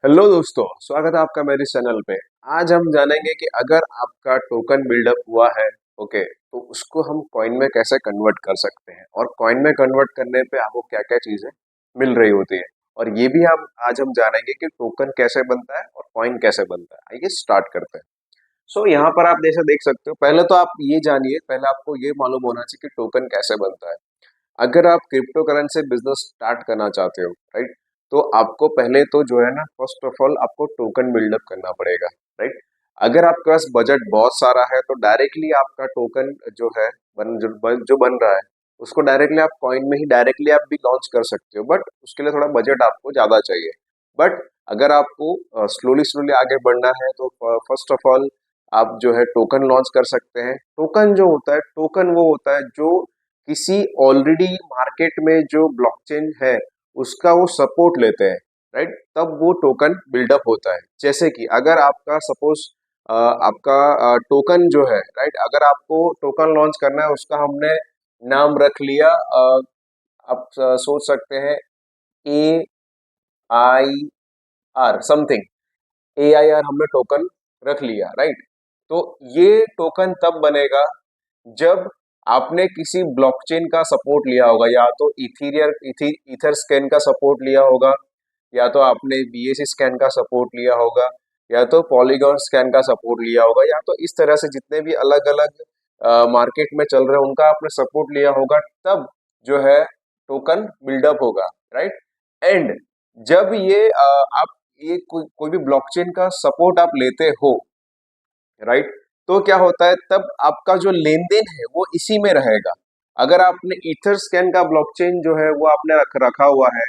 Hello दोस्तों, स्वागत है आपका मेरे चैनल पे। आज हम जानेंगे कि अगर आपका टोकन बिल्डअप हुआ है, ओके, तो उसको हम कॉइन में कैसे कन्वर्ट कर सकते हैं और कॉइन में कन्वर्ट करने पे आपको क्या क्या चीजें मिल रही होती है। और ये भी हम आज जानेंगे कि टोकन कैसे बनता है और कॉइन कैसे बनता है। आइए स्टार्ट करते हैं। सो यहाँ पर आप जैसे देख सकते हो, पहले तो आप ये जानिए, पहले आपको ये मालूम होना चाहिए कि टोकन कैसे बनता है। अगर आप क्रिप्टो करेंसी बिजनेस स्टार्ट करना चाहते हो, राइट, तो आपको पहले तो जो है ना, फर्स्ट ऑफ ऑल आपको टोकन बिल्डअप करना पड़ेगा, राइट। अगर आपके पास बजट बहुत सारा है तो डायरेक्टली आपका टोकन जो है जो बन रहा है उसको डायरेक्टली आप कॉइन में ही डायरेक्टली आप भी लॉन्च कर सकते हो, बट उसके लिए थोड़ा बजट आपको ज़्यादा चाहिए। बट अगर आपको स्लोली स्लोली आगे बढ़ना है तो फर्स्ट ऑफ ऑल आप जो है टोकन लॉन्च कर सकते हैं। टोकन जो होता है, टोकन वो होता है जो किसी ऑलरेडी मार्केट में जो ब्लॉकचेन है उसका वो सपोर्ट लेते हैं, राइट, तब वो टोकन बिल्डअप होता है। जैसे कि अगर आपका सपोज आपका टोकन जो है, राइट, अगर आपको टोकन लॉन्च करना है, उसका हमने नाम रख लिया, आप सोच सकते हैं AIR समथिंग, AIR हमने टोकन रख लिया, राइट। तो ये टोकन तब बनेगा जब आपने किसी ब्लॉकचेन का सपोर्ट लिया होगा, या तो ईथर स्कैन का सपोर्ट लिया होगा, या तो आपने BSC स्कैन का सपोर्ट लिया होगा, या तो पॉलीगॉन स्कैन का सपोर्ट लिया होगा, या तो इस तरह से जितने भी अलग अलग मार्केट में चल रहे हैं उनका आपने सपोर्ट लिया होगा, तब जो है टोकन बिल्डअप होगा, राइट। एंड जब ये आप ये कोई भी ब्लॉकचेन का सपोर्ट आप लेते हो, राइट, तो क्या होता है, तब आपका जो लेन देन है वो इसी में रहेगा। अगर आपने ईथर स्कैन का ब्लॉकचेन जो है वो आपने रखा हुआ है,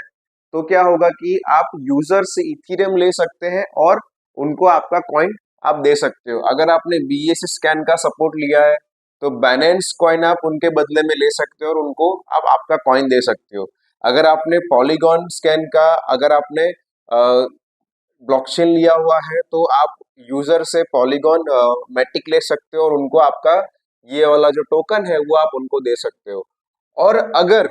तो क्या होगा कि आप यूजर से इथेरियम ले सकते हैं और उनको आपका कॉइन आप दे सकते हो। अगर आपने BSC स्कैन का सपोर्ट लिया है तो बैलेंस कॉइन आप उनके बदले में ले सकते हो और उनको आप आपका कॉइन दे सकते हो। अगर आपने पॉलीगॉन स्कैन का, अगर आपने ब्लॉकचेन लिया हुआ है तो आप यूजर से पॉलीगॉन मैटिक ले सकते हो और उनको आपका ये वाला जो टोकन है वो आप उनको दे सकते हो। और अगर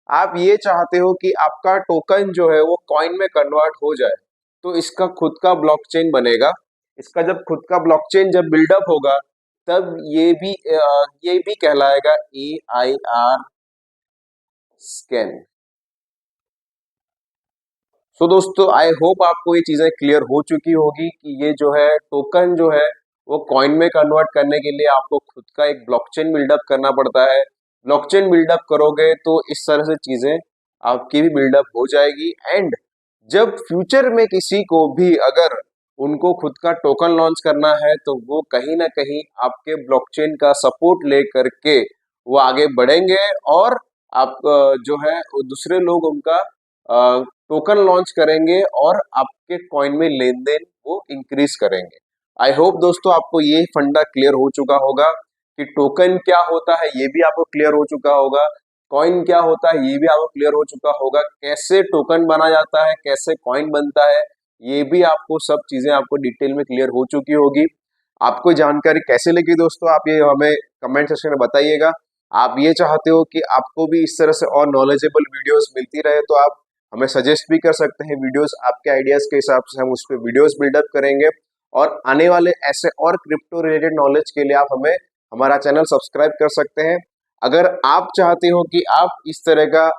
आप ये चाहते हो कि आपका टोकन जो है वो कॉइन में कन्वर्ट हो जाए, तो इसका खुद का ब्लॉकचेन बनेगा। इसका जब खुद का ब्लॉकचेन जब बिल्डअप होगा, तब ये भी कहलाएगा AIR स्कैन। सो दोस्तों, आई होप आपको ये चीजें क्लियर हो चुकी होगी कि ये जो है टोकन जो है वो कॉइन में कन्वर्ट करने के लिए आपको खुद का एक ब्लॉकचेन बिल्डअप करना पड़ता है। ब्लॉकचेन बिल्डअप करोगे तो इस तरह से चीजें आपकी भी बिल्डअप हो जाएगी। एंड जब फ्यूचर में किसी को भी अगर उनको खुद का टोकन लॉन्च करना है तो वो कहीं ना कहीं आपके ब्लॉकचेन का सपोर्ट ले करके वो आगे बढ़ेंगे, और आप जो है वो दूसरे लोग उनका टोकन लॉन्च करेंगे और आपके कॉइन में लेन देन वो इंक्रीज करेंगे। आई होप दोस्तों आपको ये फंडा क्लियर हो चुका होगा कि टोकन क्या होता है, ये भी आपको क्लियर हो चुका होगा। कॉइन क्या होता है ये भी आपको क्लियर हो चुका होगा। कैसे टोकन बना जाता है, कैसे कॉइन बनता है, ये भी आपको सब चीजें आपको डिटेल में क्लियर हो चुकी होगी। आपको जानकारी कैसे लगी दोस्तों, आप ये हमें कमेंट सेक्शन में बताइएगा। आप ये चाहते हो कि आपको भी इस तरह से और नॉलेजेबल वीडियोस मिलती रहे तो आप हमें सजेस्ट भी कर सकते हैं वीडियोस। आपके आइडियाज के हिसाब से हम उस पर वीडियोस बिल्डअप करेंगे, और आने वाले ऐसे और क्रिप्टो रिलेटेड नॉलेज के लिए आप हमें हमारा चैनल सब्सक्राइब कर सकते हैं। अगर आप चाहते हो कि आप इस तरह का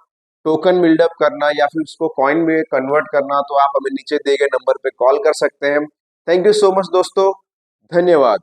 टोकन बिल्डअप करना या फिर उसको कॉइन में कन्वर्ट करना, तो आप हमें नीचे दिए गए नंबर पे कॉल कर सकते हैं। थैंक यू सो मच दोस्तों, धन्यवाद।